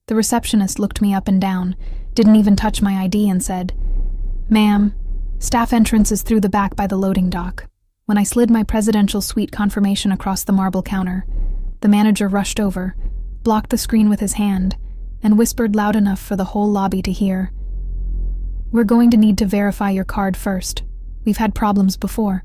The receptionist looked me up and down, didn't even touch my ID, and said, "Ma'am, staff entrance is through the back by the loading dock." When I slid my presidential suite confirmation across the marble counter, the manager rushed over, blocked the screen with his hand, and whispered loud enough for the whole lobby to hear, "We're going to need to verify your card first. We've had problems before."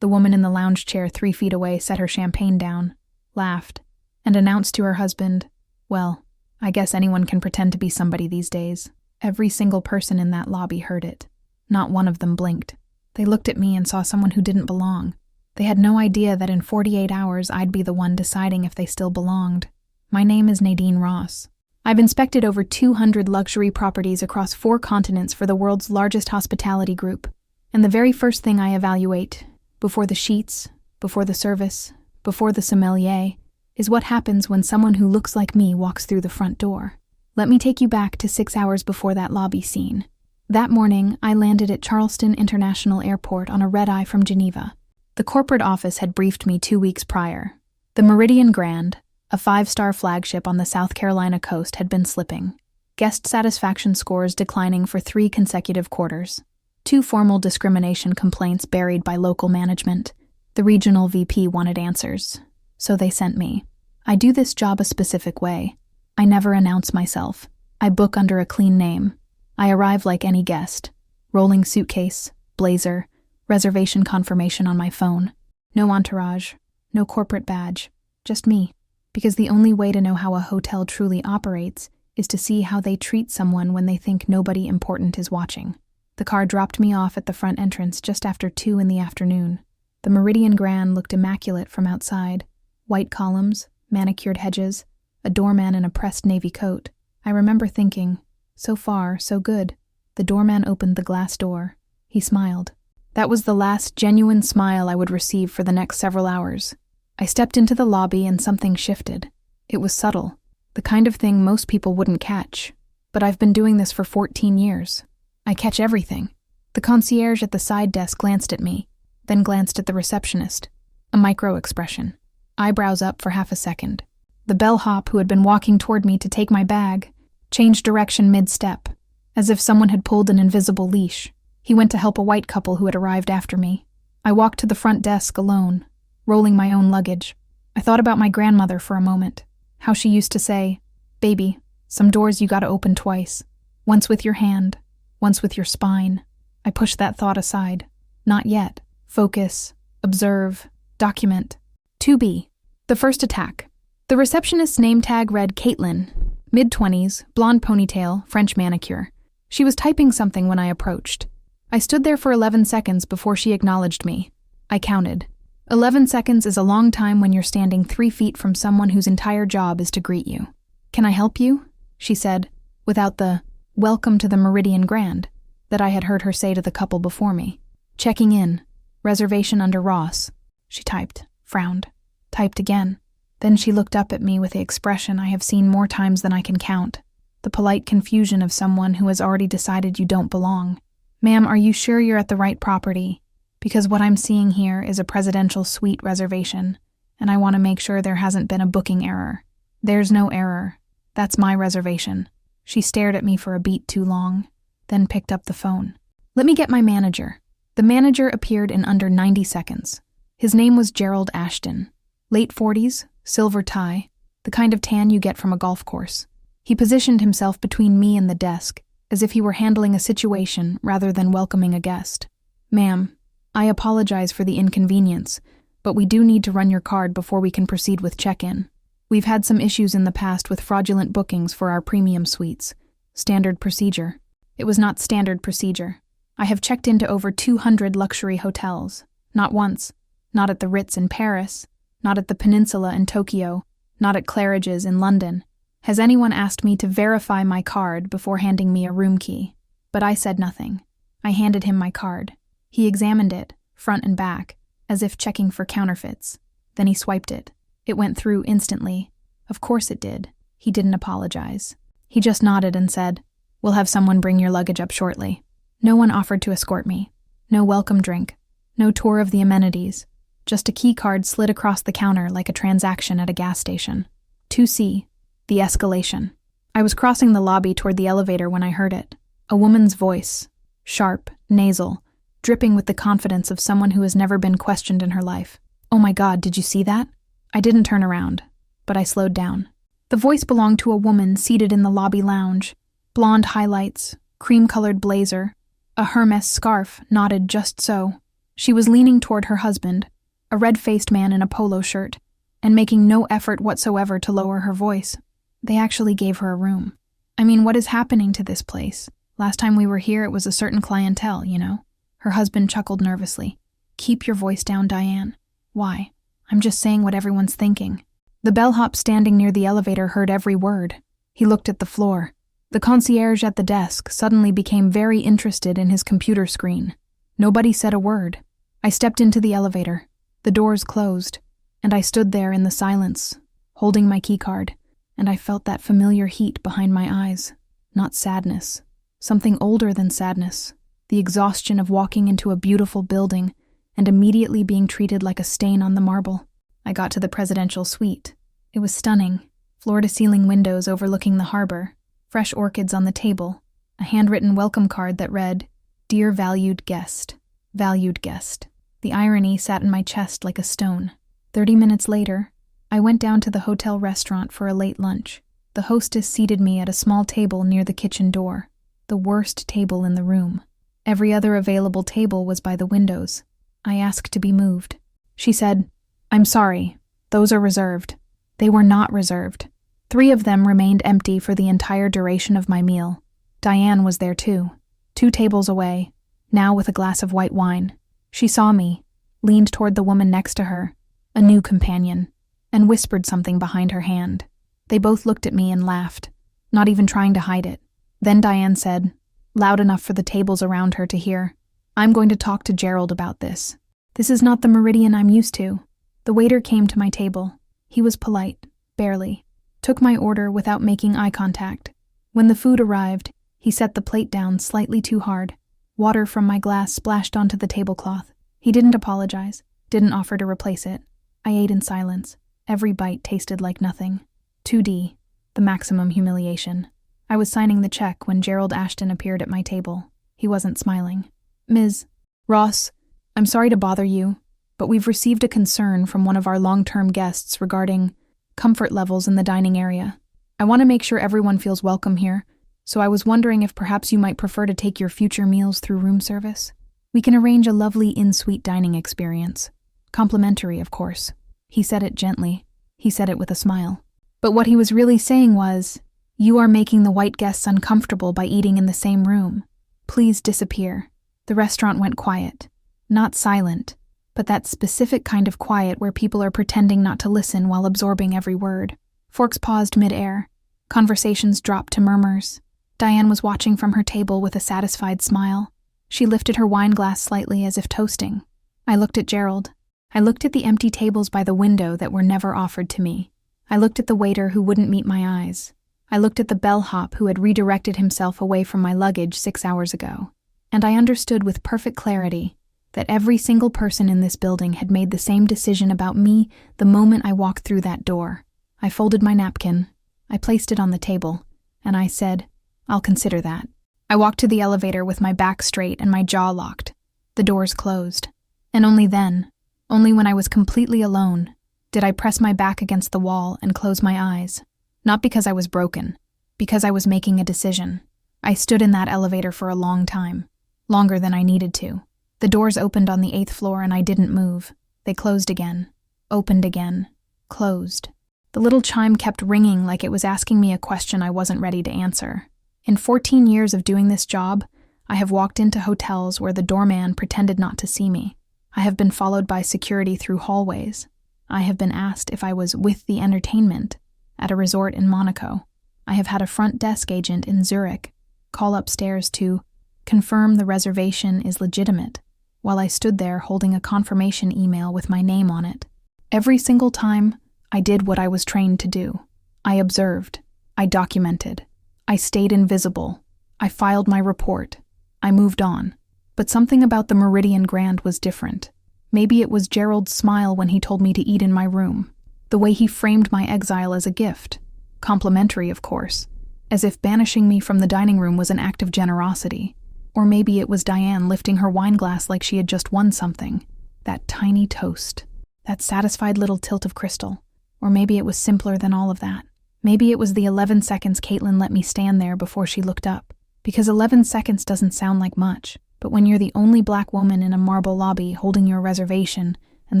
The woman in the lounge chair 3 feet away set her champagne down, laughed, and announced to her husband, "Well, I guess anyone can pretend to be somebody these days." Every single person in that lobby heard it. Not one of them blinked. They looked at me and saw someone who didn't belong. They had no idea that in 48 hours I'd be the one deciding if they still belonged. My name is Nadine Ross. I've inspected over 200 luxury properties across 4 continents for the world's largest hospitality group. And the very first thing I evaluate, before the sheets, before the service, before the sommelier, is what happens when someone who looks like me walks through the front door. Let me take you back to 6 hours before that lobby scene. That morning, I landed at Charleston International Airport on a red-eye from Geneva. The corporate office had briefed me 2 weeks prior. The Meridian Grand, a 5-star flagship on the South Carolina coast, had been slipping. Guest satisfaction scores declining for 3 consecutive quarters. 2 formal discrimination complaints buried by local management. The regional VP wanted answers, so they sent me. I do this job a specific way. I never announce myself. I book under a clean name. I arrive like any guest. Rolling suitcase, blazer, reservation confirmation on my phone. No entourage, no corporate badge, just me. Because the only way to know how a hotel truly operates is to see how they treat someone when they think nobody important is watching. The car dropped me off at the front entrance just after 2 in the afternoon. The Meridian Grand looked immaculate from outside. White columns, manicured hedges, a doorman in a pressed navy coat. I remember thinking, so far, so good. The doorman opened the glass door. He smiled. That was the last genuine smile I would receive for the next several hours. I stepped into the lobby and something shifted. It was subtle, the kind of thing most people wouldn't catch. But I've been doing this for 14 years. I catch everything. The concierge at the side desk glanced at me, then glanced at the receptionist. A micro-expression. Eyebrows up for half a second. The bellhop who had been walking toward me to take my bag changed direction mid-step, as if someone had pulled an invisible leash. He went to help a white couple who had arrived after me. I walked to the front desk alone, rolling my own luggage. I thought about my grandmother for a moment, how she used to say, "Baby, some doors you gotta open twice. Once with your hand, once with your spine." I pushed that thought aside. Not yet. Focus, observe, document. 2B. The first attack. The receptionist's name tag read Caitlin, mid-20s, blonde ponytail, French manicure. She was typing something when I approached. I stood there for 11 seconds before she acknowledged me. I counted. 11 seconds is a long time when you're standing 3 feet from someone whose entire job is to greet you. "Can I help you?" she said, without the "Welcome to the Meridian Grand" that I had heard her say to the couple before me. "Checking in. Reservation under Ross." She typed, frowned, typed again. Then she looked up at me with the expression I have seen more times than I can count. The polite confusion of someone who has already decided you don't belong. "Ma'am, are you sure you're at the right property? Because what I'm seeing here is a presidential suite reservation, and I want to make sure there hasn't been a booking error." "There's no error. That's my reservation." She stared at me for a beat too long, then picked up the phone. "Let me get my manager." The manager appeared in under 90 seconds. His name was Gerald Ashton. Late 40s, silver tie, the kind of tan you get from a golf course. He positioned himself between me and the desk, as if he were handling a situation rather than welcoming a guest. "Ma'am, I apologize for the inconvenience, but we do need to run your card before we can proceed with check-in. We've had some issues in the past with fraudulent bookings for our premium suites. Standard procedure." It was not standard procedure. I have checked into over 200 luxury hotels. Not once. Not at the Ritz in Paris. Not at the Peninsula in Tokyo. Not at Claridge's in London. Has anyone asked me to verify my card before handing me a room key? But I said nothing. I handed him my card. He examined it, front and back, as if checking for counterfeits. Then he swiped it. It went through instantly. Of course it did. He didn't apologize. He just nodded and said, "We'll have someone bring your luggage up shortly." No one offered to escort me. No welcome drink. No tour of the amenities. Just a key card slid across the counter like a transaction at a gas station. 2C. The escalation. I was crossing the lobby toward the elevator when I heard it. A woman's voice, sharp, nasal, dripping with the confidence of someone who has never been questioned in her life. "Oh my God, did you see that?" I didn't turn around, but I slowed down. The voice belonged to a woman seated in the lobby lounge. Blonde highlights, cream-colored blazer, a Hermes scarf knotted just so. She was leaning toward her husband, a red-faced man in a polo shirt, and making no effort whatsoever to lower her voice. They actually gave her a room. I mean, what is happening to this place? Last time we were here, it was a certain clientele, you know? Her husband chuckled nervously. "Keep your voice down, Diane." "Why? I'm just saying what everyone's thinking." The bellhop standing near the elevator heard every word. He looked at the floor. The concierge at the desk suddenly became very interested in his computer screen. Nobody said a word. I stepped into the elevator. The doors closed, and I stood there in the silence, holding my keycard, and I felt that familiar heat behind my eyes. Not sadness. Something older than sadness. The exhaustion of walking into a beautiful building and immediately being treated like a stain on the marble. I got to the presidential suite. It was stunning. Floor-to-ceiling windows overlooking the harbor, fresh orchids on the table, a handwritten welcome card that read, "Dear valued guest, valued guest." The irony sat in my chest like a stone. 30 minutes later, I went down to the hotel restaurant for a late lunch. The hostess seated me at a small table near the kitchen door, the worst table in the room. Every other available table was by the windows. I asked to be moved. She said, "I'm sorry, those are reserved." They were not reserved. 3 of them remained empty for the entire duration of my meal. Diane was there too, 2 tables away, now with a glass of white wine. She saw me, leaned toward the woman next to her, a new companion, and whispered something behind her hand. They both looked at me and laughed, not even trying to hide it. Then Diane said, loud enough for the tables around her to hear, "I'm going to talk to Gerald about this. This is not the Meridian I'm used to." The waiter came to my table. He was polite, barely, took my order without making eye contact. When the food arrived, he set the plate down slightly too hard. Water from my glass splashed onto the tablecloth. He didn't apologize, didn't offer to replace it. I ate in silence. Every bite tasted like nothing. 2D, the maximum humiliation. I was signing the check when Gerald Ashton appeared at my table. He wasn't smiling. "Ms. Ross, I'm sorry to bother you, but we've received a concern from one of our long-term guests regarding comfort levels in the dining area. I want to make sure everyone feels welcome here, so I was wondering if perhaps you might prefer to take your future meals through room service. We can arrange a lovely in-suite dining experience. Complimentary, of course." He said it gently. He said it with a smile. But what he was really saying was, "You are making the white guests uncomfortable by eating in the same room. Please disappear." The restaurant went quiet. Not silent, but that specific kind of quiet where people are pretending not to listen while absorbing every word. Forks paused mid-air. Conversations dropped to murmurs. Diane was watching from her table with a satisfied smile. She lifted her wine glass slightly as if toasting. I looked at Gerald. I looked at the empty tables by the window that were never offered to me. I looked at the waiter who wouldn't meet my eyes. I looked at the bellhop who had redirected himself away from my luggage 6 hours ago. And I understood with perfect clarity that every single person in this building had made the same decision about me the moment I walked through that door. I folded my napkin. I placed it on the table, and I said, "I'll consider that." I walked to the elevator with my back straight and my jaw locked. The doors closed. And only then, only when I was completely alone, did I press my back against the wall and close my eyes. Not because I was broken, because I was making a decision. I stood in that elevator for a long time, longer than I needed to. The doors opened on the 8th floor and I didn't move. They closed again, opened again, closed. The little chime kept ringing like it was asking me a question I wasn't ready to answer. In 14 years of doing this job, I have walked into hotels where the doorman pretended not to see me. I have been followed by security through hallways. I have been asked if I was with the entertainment at a resort in Monaco. I have had a front desk agent in Zurich call upstairs to confirm the reservation is legitimate, while I stood there holding a confirmation email with my name on it. Every single time, I did what I was trained to do. I observed. I documented. I stayed invisible. I filed my report. I moved on. But something about the Meridian Grand was different. Maybe it was Gerald's smile when he told me to eat in my room. The way he framed my exile as a gift. Complimentary, of course. as if banishing me from the dining room was an act of generosity. Or maybe it was Diane lifting her wine glass like she had just won something. That tiny toast. That satisfied little tilt of crystal. Or maybe it was simpler than all of that. Maybe it was the 11 seconds Caitlin let me stand there before she looked up. Because 11 seconds doesn't sound like much, but when you're the only black woman in a marble lobby holding your reservation and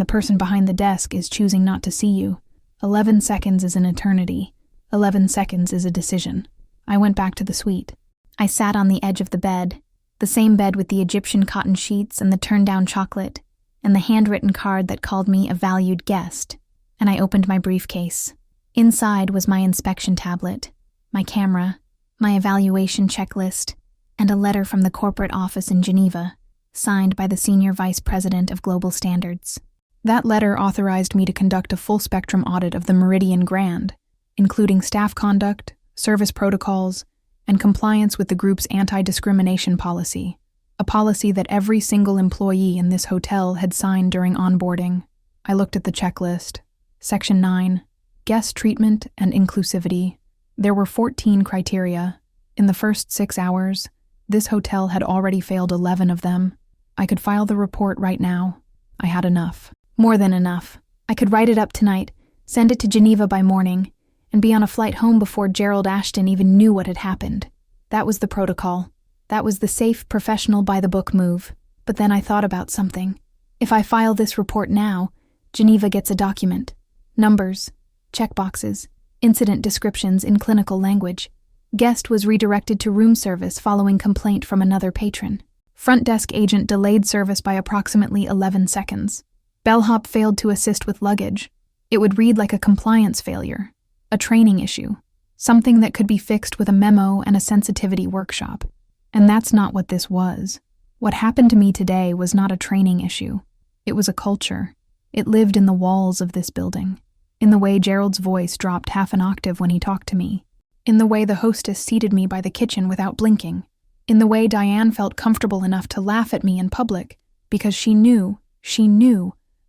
the person behind the desk is choosing not to see you, 11 seconds is an eternity. 11 seconds is a decision. I went back to the suite. I sat on the edge of the bed, the same bed with the Egyptian cotton sheets and the turned-down chocolate, and the handwritten card that called me a valued guest, and I opened my briefcase. Inside was my inspection tablet, my camera, my evaluation checklist, and a letter from the corporate office in Geneva, signed by the Senior Vice President of Global Standards. That letter authorized me to conduct a full-spectrum audit of the Meridian Grand, including staff conduct, service protocols, and compliance with the group's anti-discrimination policy, a policy that every single employee in this hotel had signed during onboarding. I looked at the checklist. Section 9, Guest Treatment and Inclusivity. There were 14 criteria. In the first 6 hours, this hotel had already failed 11 of them. I could file the report right now. I had enough. More than enough. I could write it up tonight, send it to Geneva by morning, and be on a flight home before Gerald Ashton even knew what had happened. That was the protocol. That was the safe, professional, by-the-book move. But then I thought about something. If I file this report now, Geneva gets a document. Numbers, checkboxes, incident descriptions in clinical language. Guest was redirected to room service following complaint from another patron. Front desk agent delayed service by approximately 11 seconds. Bellhop failed to assist with luggage. It would read like a compliance failure, a training issue, something that could be fixed with a memo and a sensitivity workshop. And that's not what this was. What happened to me today was not a training issue. It was a culture. It lived in the walls of this building, in the way Gerald's voice dropped half an octave when he talked to me, in the way the hostess seated me by the kitchen without blinking, in the way Diane felt comfortable enough to laugh at me in public because she knew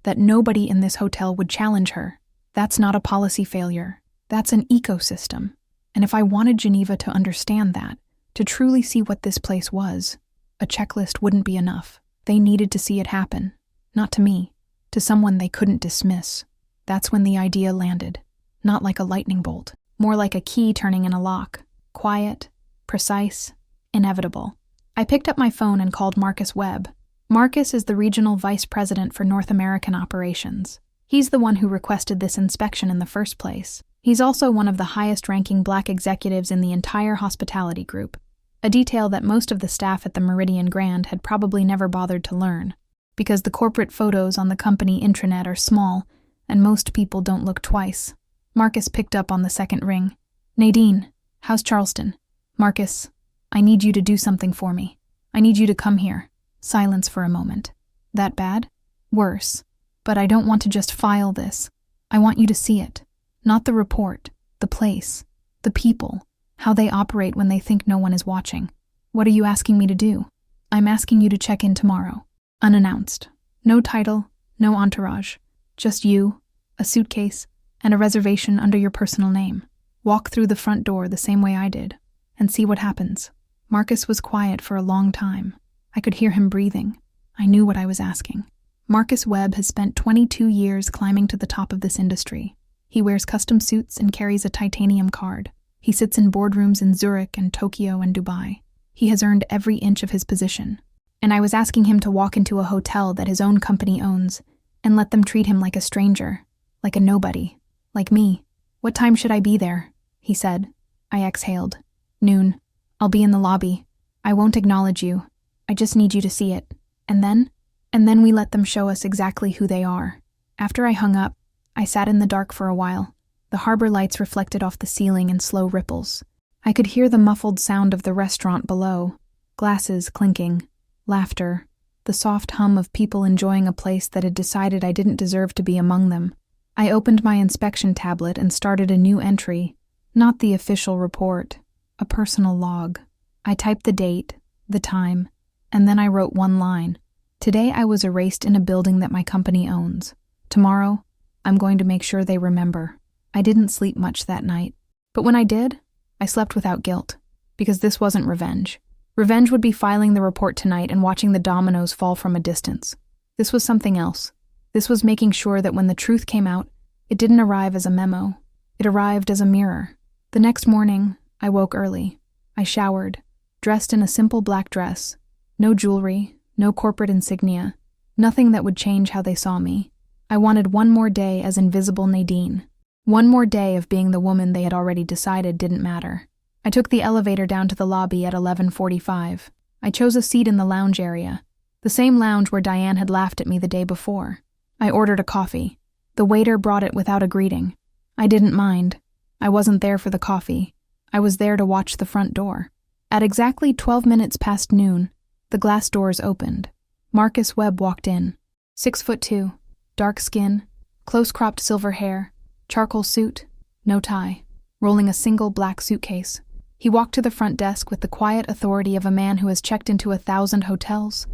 that nobody in this hotel would challenge her. That's not a policy failure. That's an ecosystem. And if I wanted Geneva to understand that, to truly see what this place was, a checklist wouldn't be enough. They needed to see it happen. Not to me. To someone they couldn't dismiss. That's when the idea landed. Not like a lightning bolt. More like a key turning in a lock. Quiet, precise, inevitable. I picked up my phone and called Marcus Webb. Marcus is the regional vice president for North American operations. He's the one who requested this inspection in the first place. He's also one of the highest-ranking black executives in the entire hospitality group, a detail that most of the staff at the Meridian Grand had probably never bothered to learn, because the corporate photos on the company intranet are small, and most people don't look twice. Marcus picked up on the second ring. Nadine, how's Charleston? Marcus, I need you to do something for me. I need you to come here. Silence for a moment. That bad? Worse. But I don't want to just file this. I want you to see it. Not the report, the place, the people, how they operate when they think no one is watching. What are you asking me to do? I'm asking you to check in tomorrow. Unannounced. No title, no entourage. Just you, a suitcase, and a reservation under your personal name. Walk through the front door the same way I did, and see what happens. Marcus was quiet for a long time. I could hear him breathing. I knew what I was asking. Marcus Webb has spent 22 years climbing to the top of this industry. He wears custom suits and carries a titanium card. He sits in boardrooms in Zurich and Tokyo and Dubai. He has earned every inch of his position. And I was asking him to walk into a hotel that his own company owns and let them treat him like a stranger, like a nobody, like me. What time should I be there? He said. I exhaled. Noon. I'll be in the lobby. I won't acknowledge you. I just need you to see it. And then we let them show us exactly who they are. After I hung up, I sat in the dark for a while. The harbor lights reflected off the ceiling in slow ripples. I could hear the muffled sound of the restaurant below, glasses clinking, laughter, the soft hum of people enjoying a place that had decided I didn't deserve to be among them. I opened my inspection tablet and started a new entry, not the official report, a personal log. I typed the date, the time, and then I wrote one line. Today I was erased in a building that my company owns. Tomorrow, I'm going to make sure they remember. I didn't sleep much that night, but when I did, I slept without guilt, because this wasn't revenge. Revenge would be filing the report tonight and watching the dominoes fall from a distance. This was something else. This was making sure that when the truth came out, it didn't arrive as a memo. It arrived as a mirror. The next morning, I woke early. I showered, dressed in a simple black dress. No jewelry, no corporate insignia, nothing that would change how they saw me. I wanted one more day as invisible Nadine. One more day of being the woman they had already decided didn't matter. I took the elevator down to the lobby at 11:45. I chose a seat in the lounge area, the same lounge where Diane had laughed at me the day before. I ordered a coffee. The waiter brought it without a greeting. I didn't mind. I wasn't there for the coffee. I was there to watch the front door. At exactly 12 minutes past noon, the glass doors opened. Marcus Webb walked in. 6'2", dark skin, close-cropped silver hair, charcoal suit, no tie, rolling a single black suitcase. He walked to the front desk with the quiet authority of a man who has checked into 1,000 hotels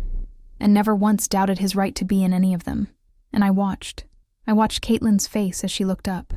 and never once doubted his right to be in any of them. And I watched. I watched Caitlin's face as she looked up.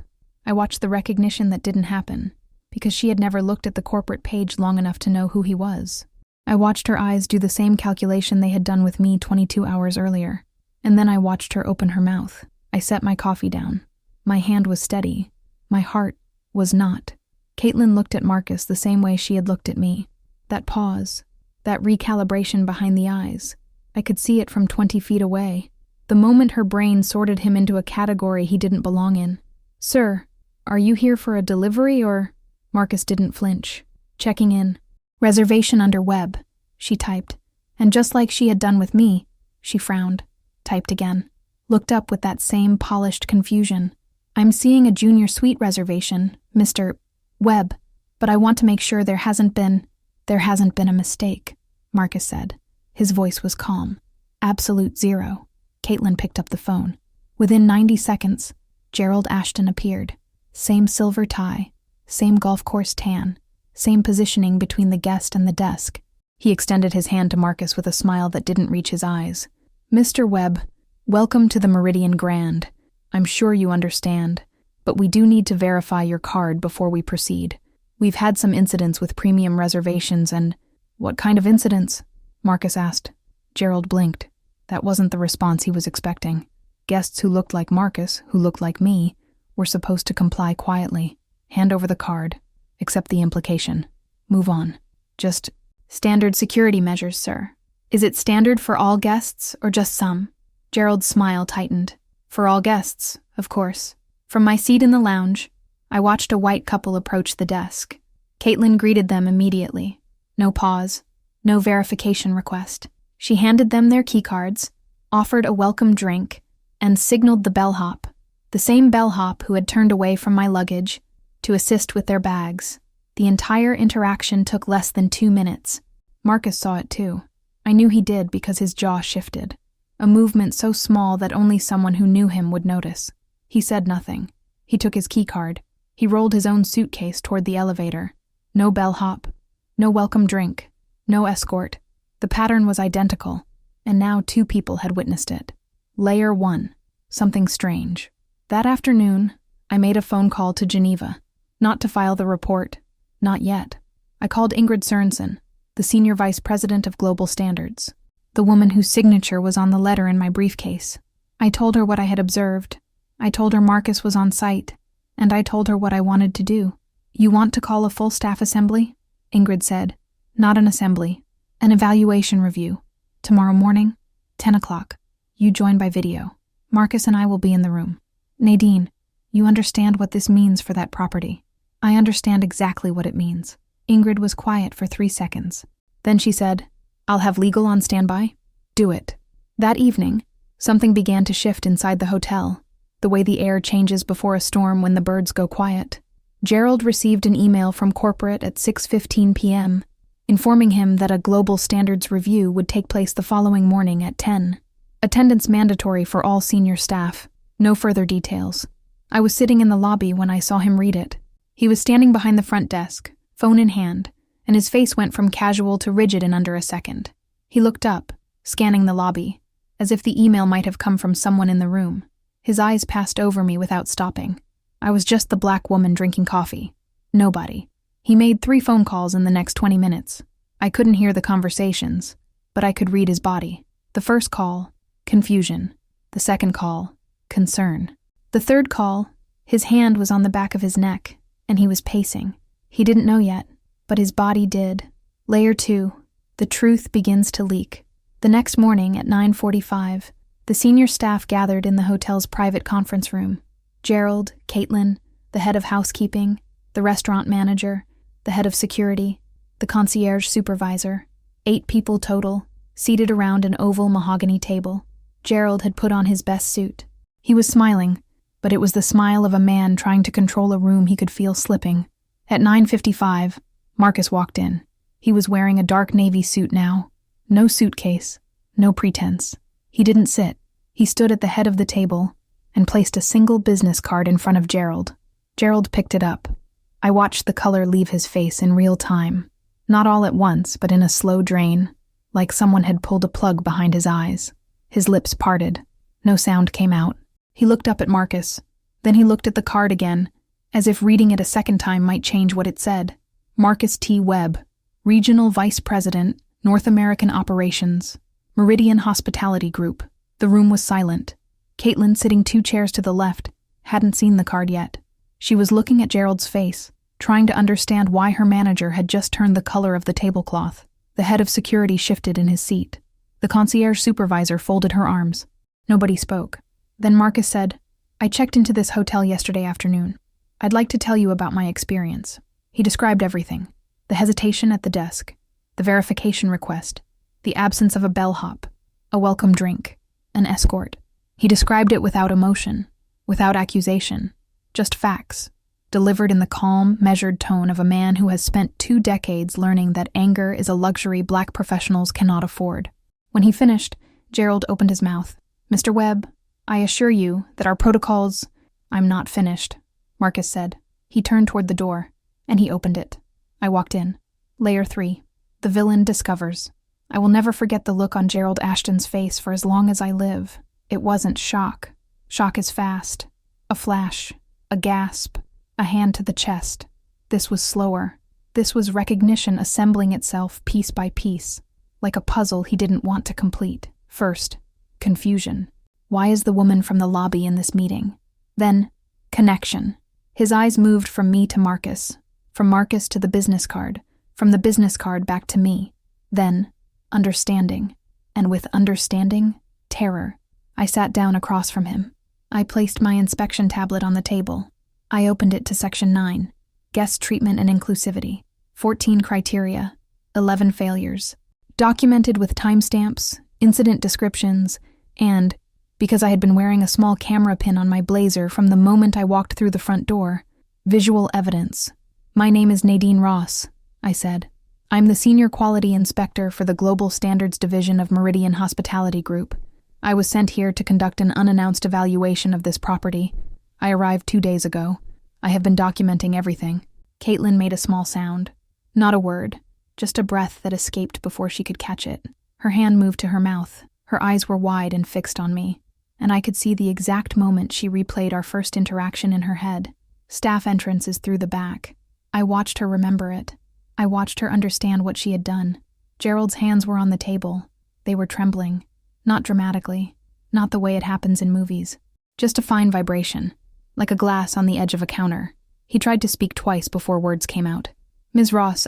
I watched the recognition that didn't happen, because she had never looked at the corporate page long enough to know who he was. I watched her eyes do the same calculation they had done with me 22 hours earlier. And then I watched her open her mouth. I set my coffee down. My hand was steady. My heart was not. Caitlin looked at Marcus the same way she had looked at me. That pause, that recalibration behind the eyes. I could see it from 20 feet away. The moment her brain sorted him into a category he didn't belong in. "Sir, are you here for a delivery or—" Marcus didn't flinch. Checking in. "Reservation under Webb," she typed. And just like she had done with me, she frowned, typed again, looked up with that same polished confusion. "I'm seeing a junior suite reservation, Mr. Webb, but I want to make sure there hasn't been a mistake," Marcus said. His voice was calm. Absolute zero. Caitlin picked up the phone. Within 90 seconds, Gerald Ashton appeared. Same silver tie, same golf course tan, same positioning between the guest and the desk. He extended his hand to Marcus with a smile that didn't reach his eyes. "Mr. Webb, welcome to the Meridian Grand. I'm sure you understand, but we do need to verify your card before we proceed. We've had some incidents with premium reservations and—" "What kind of incidents?" Marcus asked. Gerald blinked. That wasn't the response he was expecting. Guests who looked like Marcus, who looked like me, were supposed to comply quietly. Hand over the card. Accept the implication. Move on. Just— "Standard security measures, sir. Is it standard for all guests or just some?" Gerald's smile tightened. "For all guests, of course." From my seat in the lounge, I watched a white couple approach the desk. Caitlin greeted them immediately. No pause. No verification request. She handed them their keycards, offered a welcome drink, and signaled the bellhop, the same bellhop who had turned away from my luggage, to assist with their bags. The entire interaction took less than 2 minutes. Marcus saw it too. I knew he did because his jaw shifted. A movement so small that only someone who knew him would notice. He said nothing. He took his keycard. He rolled his own suitcase toward the elevator. No bellhop. No welcome drink. No escort. The pattern was identical, and now 2 people had witnessed it. Layer 1. Something strange. That afternoon, I made a phone call to Geneva. Not to file the report. Not yet. I called Ingrid Sørensen, the Senior Vice President of Global Standards, the woman whose signature was on the letter in my briefcase. I told her what I had observed. I told her Marcus was on site, and I told her what I wanted to do. "You want to call a full staff assembly?" Ingrid said. "Not an assembly. An evaluation review. Tomorrow morning, 10 o'clock. You join by video. Marcus and I will be in the room. Nadine, you understand what this means for that property." "I understand exactly what it means." Ingrid was quiet for 3 seconds. Then she said, "I'll have legal on standby. Do it." That evening, something began to shift inside the hotel, the way the air changes before a storm when the birds go quiet. Gerald received an email from corporate at 6:15 p.m., informing him that a global standards review would take place the following morning at 10. Attendance mandatory for all senior staff. No further details. I was sitting in the lobby when I saw him read it. He was standing behind the front desk, phone in hand, and his face went from casual to rigid in under a second. He looked up, scanning the lobby, as if the email might have come from someone in the room. His eyes passed over me without stopping. I was just the black woman drinking coffee. Nobody. He made 3 phone calls in the next 20 minutes. I couldn't hear the conversations, but I could read his body. The first call, confusion. The second call, concern. The third call, his hand was on the back of his neck, and he was pacing. He didn't know yet, but his body did. Layer 2, the truth begins to leak. The next morning at 9:45, the senior staff gathered in the hotel's private conference room. Gerald, Caitlin, the head of housekeeping, the restaurant manager, the head of security, the concierge supervisor, 8 people total, seated around an oval mahogany table. Gerald had put on his best suit. He was smiling, but it was the smile of a man trying to control a room he could feel slipping. At 9:55, Marcus walked in. He was wearing a dark navy suit now. No suitcase, no pretense. He didn't sit. He stood at the head of the table and placed a single business card in front of Gerald. Gerald picked it up. I watched the color leave his face in real time. Not all at once, but in a slow drain, like someone had pulled a plug behind his eyes. His lips parted. No sound came out. He looked up at Marcus. Then he looked at the card again, as if reading it a second time might change what it said. Marcus T. Webb, Regional Vice President, North American Operations, Meridian Hospitality Group. The room was silent. Caitlin, sitting 2 chairs to the left, hadn't seen the card yet. She was looking at Gerald's face, trying to understand why her manager had just turned the color of the tablecloth. The head of security shifted in his seat. The concierge supervisor folded her arms. Nobody spoke. Then Marcus said, "I checked into this hotel yesterday afternoon. I'd like to tell you about my experience." He described everything. The hesitation at the desk, the verification request, the absence of a bellhop, a welcome drink, an escort. He described it without emotion, without accusation, just facts, delivered in the calm, measured tone of a man who has spent 2 decades learning that anger is a luxury Black professionals cannot afford. When he finished, Gerald opened his mouth. "Mr. Webb, I assure you that our protocols—" "I'm not finished," Marcus said. He turned toward the door, and he opened it. I walked in. Layer 3. The villain discovers. I will never forget the look on Gerald Ashton's face for as long as I live. It wasn't shock. Shock is fast. A flash. A gasp. A hand to the chest. This was slower. This was recognition assembling itself piece by piece, like a puzzle he didn't want to complete. First, confusion. Why is the woman from the lobby in this meeting? Then, connection. His eyes moved from me to Marcus, from Marcus to the business card, from the business card back to me. Then, understanding. And with understanding, terror. I sat down across from him. I placed my inspection tablet on the table. I opened it to Section 9, Guest Treatment and Inclusivity. 14 criteria, 11 failures. Documented with timestamps, incident descriptions, and, because I had been wearing a small camera pin on my blazer from the moment I walked through the front door, visual evidence. "My name is Nadine Ross," I said. "I'm the Senior Quality Inspector for the Global Standards Division of Meridian Hospitality Group. I was sent here to conduct an unannounced evaluation of this property. I arrived 2 days ago. I have been documenting everything." Caitlin made a small sound. Not a word, just a breath that escaped before she could catch it. Her hand moved to her mouth. Her eyes were wide and fixed on me, and I could see the exact moment she replayed our first interaction in her head. Staff entrance is through the back. I watched her remember it. I watched her understand what she had done. Gerald's hands were on the table. They were trembling. Not dramatically. Not the way it happens in movies. Just a fine vibration, like a glass on the edge of a counter. He tried to speak twice before words came out. "Ms. Ross,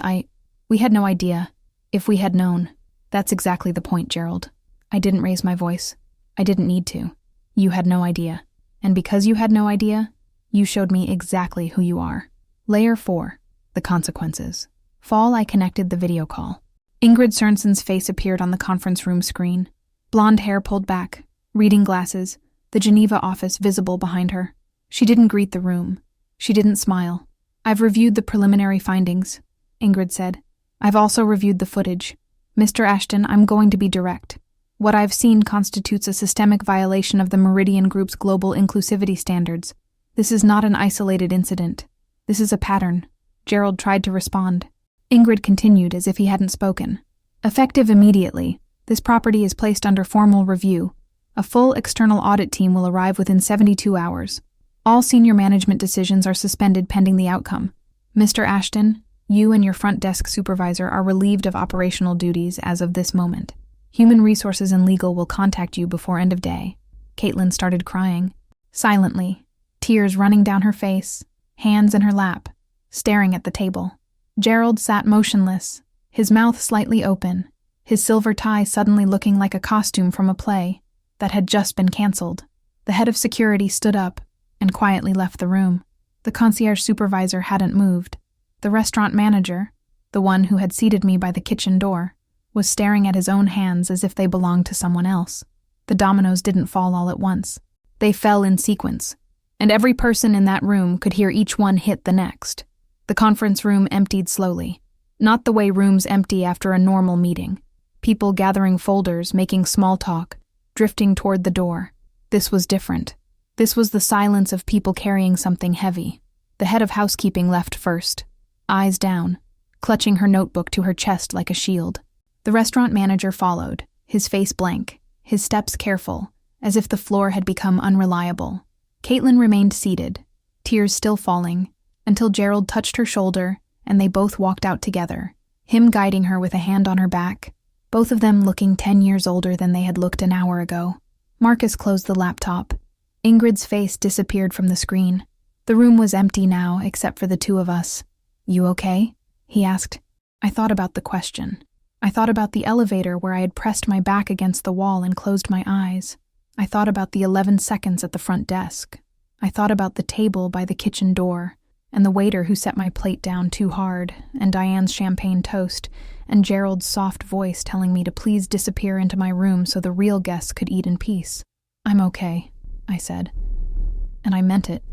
we had no idea. If we had known." "That's exactly the point, Gerald. I didn't raise my voice. I didn't need to. You had no idea. And because you had no idea, you showed me exactly who you are." Layer 4. The consequences. Fall, I connected the video call. Ingrid Sörnson's face appeared on the conference room screen. Blonde hair pulled back, reading glasses, the Geneva office visible behind her. She didn't greet the room. She didn't smile. "I've reviewed the preliminary findings," Ingrid said. "I've also reviewed the footage. Mr. Ashton, I'm going to be direct. What I've seen constitutes a systemic violation of the Meridian Group's global inclusivity standards. This is not an isolated incident. This is a pattern." Gerald tried to respond. Ingrid continued as if he hadn't spoken. "Effective immediately, this property is placed under formal review. A full external audit team will arrive within 72 hours. All senior management decisions are suspended pending the outcome. Mr. Ashton, You and your front desk supervisor are relieved of operational duties as of this moment. Human Resources and Legal will contact you before end of day." Caitlin started crying. Silently, tears running down her face, hands in her lap, staring at the table. Gerald sat motionless, his mouth slightly open, his silver tie suddenly looking like a costume from a play that had just been canceled. The head of security stood up and quietly left the room. The concierge supervisor hadn't moved. The restaurant manager, the one who had seated me by the kitchen door, was staring at his own hands as if they belonged to someone else. The dominoes didn't fall all at once. They fell in sequence, and every person in that room could hear each one hit the next. The conference room emptied slowly, not the way rooms empty after a normal meeting. People gathering folders, making small talk, drifting toward the door. This was different. This was the silence of people carrying something heavy. The head of housekeeping left first, eyes down, clutching her notebook to her chest like a shield. The restaurant manager followed, his face blank, his steps careful, as if the floor had become unreliable. Caitlin remained seated, tears still falling, until Gerald touched her shoulder and they both walked out together, him guiding her with a hand on her back, both of them looking 10 years older than they had looked an hour ago. Marcus closed the laptop. Ingrid's face disappeared from the screen. The room was empty now, except for the two of us. "You okay?" he asked. I thought about the question. I thought about the elevator where I had pressed my back against the wall and closed my eyes. I thought about the 11 seconds at the front desk. I thought about the table by the kitchen door, and the waiter who set my plate down too hard, and Diane's champagne toast, and Gerald's soft voice telling me to please disappear into my room so the real guests could eat in peace. "I'm okay," I said. And I meant it.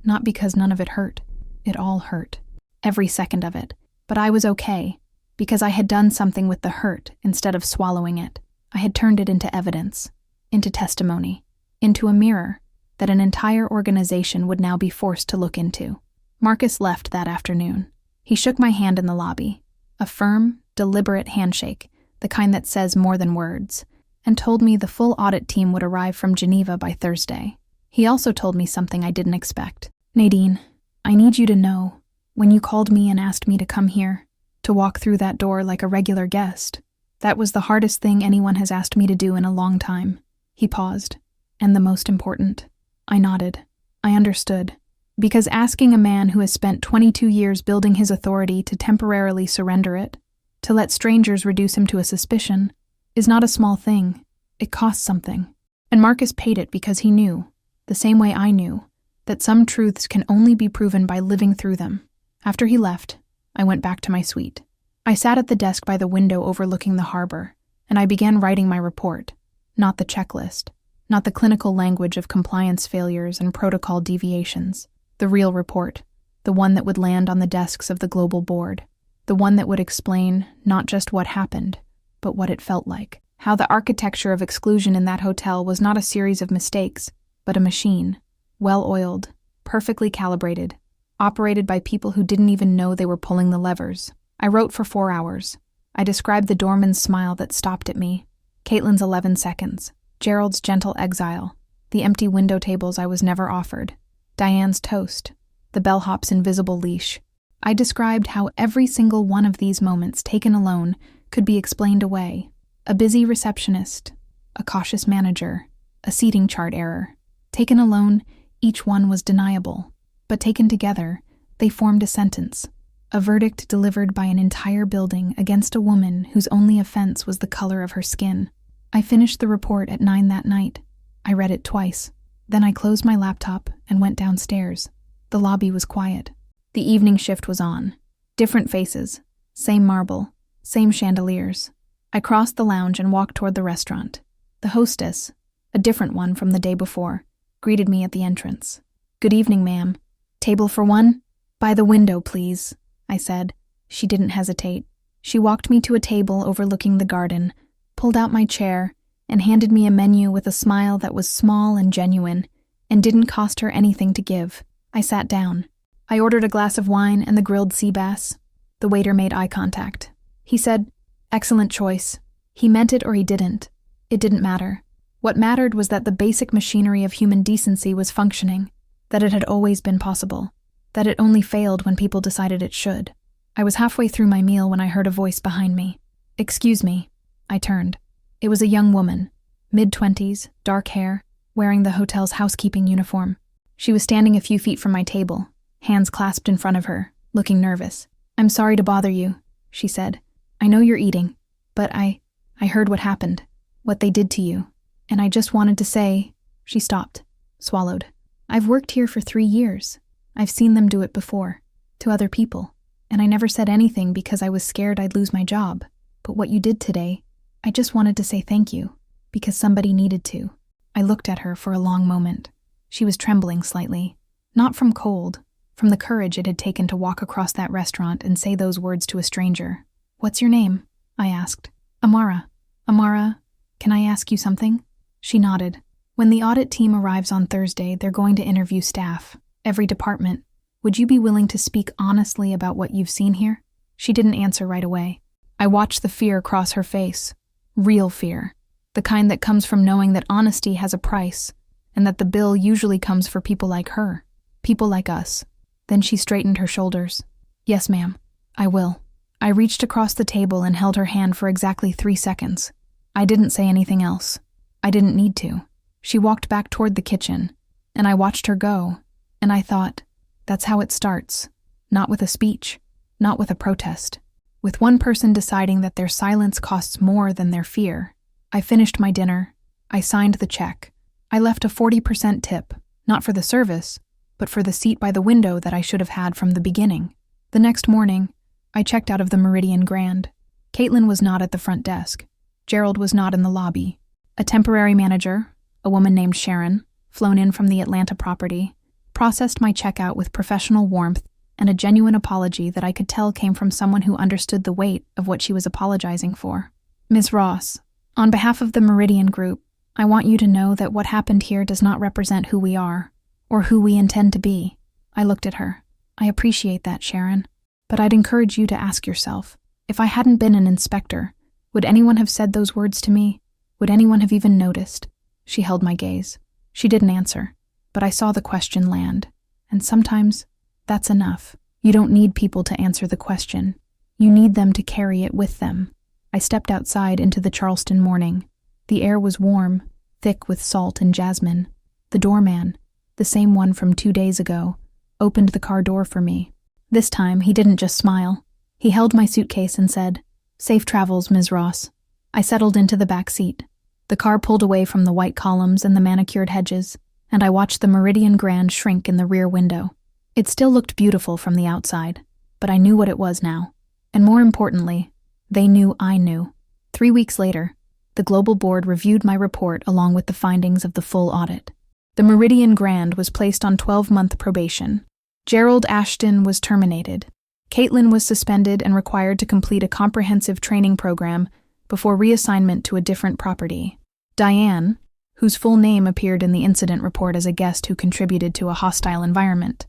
Not because none of it hurt. It all hurt. Every second of it. But I was okay, because I had done something with the hurt instead of swallowing it. I had turned it into evidence, into testimony, into a mirror that an entire organization would now be forced to look into. Marcus left that afternoon. He shook my hand in the lobby, a firm, deliberate handshake, the kind that says more than words, and told me the full audit team would arrive from Geneva by Thursday. He also told me something I didn't expect. "Nadine, I need you to know, when you called me and asked me to come here, to walk through that door like a regular guest, that was the hardest thing anyone has asked me to do in a long time." He paused. "And the most important." I nodded. I understood. Because asking a man who has spent 22 years building his authority to temporarily surrender it, to let strangers reduce him to a suspicion, is not a small thing. It costs something. And Marcus paid it because he knew, the same way I knew, that some truths can only be proven by living through them. After he left, I went back to my suite. I sat at the desk by the window overlooking the harbor, and I began writing my report, not the checklist, not the clinical language of compliance failures and protocol deviations, the real report, the one that would land on the desks of the global board, the one that would explain not just what happened, but what it felt like, how the architecture of exclusion in that hotel was not a series of mistakes, but a machine, well-oiled, perfectly calibrated, operated by people who didn't even know they were pulling the levers. I wrote for 4 hours. I described the doorman's smile that stopped at me, Caitlin's 11 seconds, Gerald's gentle exile, the empty window tables I was never offered, Diane's toast, the bellhop's invisible leash. I described how every single one of these moments taken alone could be explained away. A busy receptionist, a cautious manager, a seating chart error. Taken alone, each one was deniable, but taken together, they formed a sentence. A verdict delivered by an entire building against a woman whose only offense was the color of her skin. I finished the report at 9 that night. I read it twice. Then I closed my laptop and went downstairs. The lobby was quiet. The evening shift was on. Different faces, same marble, same chandeliers. I crossed the lounge and walked toward the restaurant. The hostess, a different one from the day before, greeted me at the entrance. "Good evening, ma'am. Table for one?" "By the window, please," I said. She didn't hesitate. She walked me to a table overlooking the garden, pulled out my chair, and handed me a menu with a smile that was small and genuine, and didn't cost her anything to give. I sat down. I ordered a glass of wine and the grilled sea bass. The waiter made eye contact. He said, "Excellent choice." He meant it or he didn't. It didn't matter. What mattered was that the basic machinery of human decency was functioning, that it had always been possible, that it only failed when people decided it should. I was halfway through my meal when I heard a voice behind me. "Excuse me." I turned. It was a young woman, mid-20s, dark hair, wearing the hotel's housekeeping uniform. She was standing a few feet from my table, hands clasped in front of her, looking nervous. "I'm sorry to bother you," she said. "I know you're eating, but I heard what happened, what they did to you, and I just wanted to say—" She stopped, swallowed. "I've worked here for 3 years. I've seen them do it before, to other people, and I never said anything because I was scared I'd lose my job. But what you did today, I just wanted to say thank you, because somebody needed to." I looked at her for a long moment. She was trembling slightly, not from cold, from the courage it had taken to walk across that restaurant and say those words to a stranger. "What's your name?" I asked. "Amara. Amara, can I ask you something?" She nodded. "When the audit team arrives on Thursday, they're going to interview staff, every department. Would you be willing to speak honestly about what you've seen here?" She didn't answer right away. I watched the fear cross her face. Real fear. The kind that comes from knowing that honesty has a price, and that the bill usually comes for people like her, people like us. Then she straightened her shoulders. "Yes, ma'am, I will." I reached across the table and held her hand for exactly 3 seconds. I didn't say anything else. I didn't need to. She walked back toward the kitchen, and I watched her go, and I thought, that's how it starts. Not with a speech, not with a protest. With one person deciding that their silence costs more than their fear. I finished my dinner. I signed the check. I left a 40% tip, not for the service, but for the seat by the window that I should have had from the beginning. The next morning, I checked out of the Meridian Grand. Caitlin was not at the front desk. Gerald was not in the lobby. A temporary manager, a woman named Sharon, flown in from the Atlanta property, processed my checkout with professional warmth and a genuine apology that I could tell came from someone who understood the weight of what she was apologizing for. "Ms. Ross, on behalf of the Meridian Group, I want you to know that what happened here does not represent who we are, or who we intend to be." I looked at her. "I appreciate that, Sharon, but I'd encourage you to ask yourself, if I hadn't been an inspector, would anyone have said those words to me? Would anyone have even noticed?" She held my gaze. She didn't answer, but I saw the question land. And sometimes, that's enough. You don't need people to answer the question. You need them to carry it with them. I stepped outside into the Charleston morning. The air was warm, thick with salt and jasmine. The doorman, the same one from 2 days ago, opened the car door for me. This time, he didn't just smile. He held my suitcase and said, "Safe travels, Ms. Ross." I settled into the back seat. The car pulled away from the white columns and the manicured hedges, and I watched the Meridian Grand shrink in the rear window. It still looked beautiful from the outside, but I knew what it was now. And more importantly, they knew I knew. 3 weeks later, the Global Board reviewed my report along with the findings of the full audit. The Meridian Grand was placed on 12-month probation. Gerald Ashton was terminated. Caitlin was suspended and required to complete a comprehensive training program before reassignment to a different property. Diane, whose full name appeared in the incident report as a guest who contributed to a hostile environment,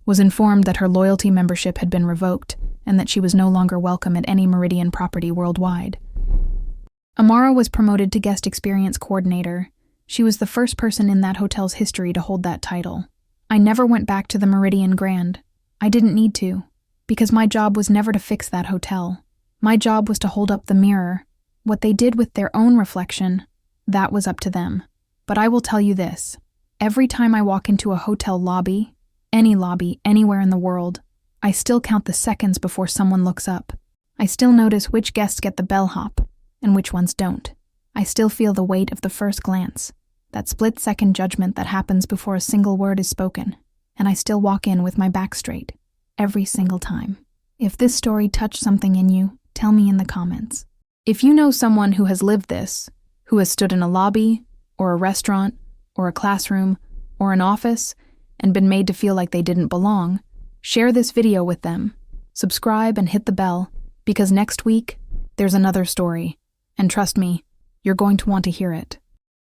was informed that her loyalty membership had been revoked and that she was no longer welcome at any Meridian property worldwide. Amara was promoted to guest experience coordinator. She was the first person in that hotel's history to hold that title. I never went back to the Meridian Grand. I didn't need to, because my job was never to fix that hotel. My job was to hold up the mirror. What they did with their own reflection, that was up to them. But I will tell you this. Every time I walk into a hotel lobby, any lobby, anywhere in the world, I still count the seconds before someone looks up. I still notice which guests get the bellhop and which ones don't. I still feel the weight of the first glance, that split-second judgment that happens before a single word is spoken, and I still walk in with my back straight, every single time. If this story touched something in you, tell me in the comments. If you know someone who has lived this, who has stood in a lobby, or a restaurant, or a classroom, or an office, and been made to feel like they didn't belong, share this video with them. Subscribe and hit the bell, because next week, there's another story. And trust me, you're going to want to hear it.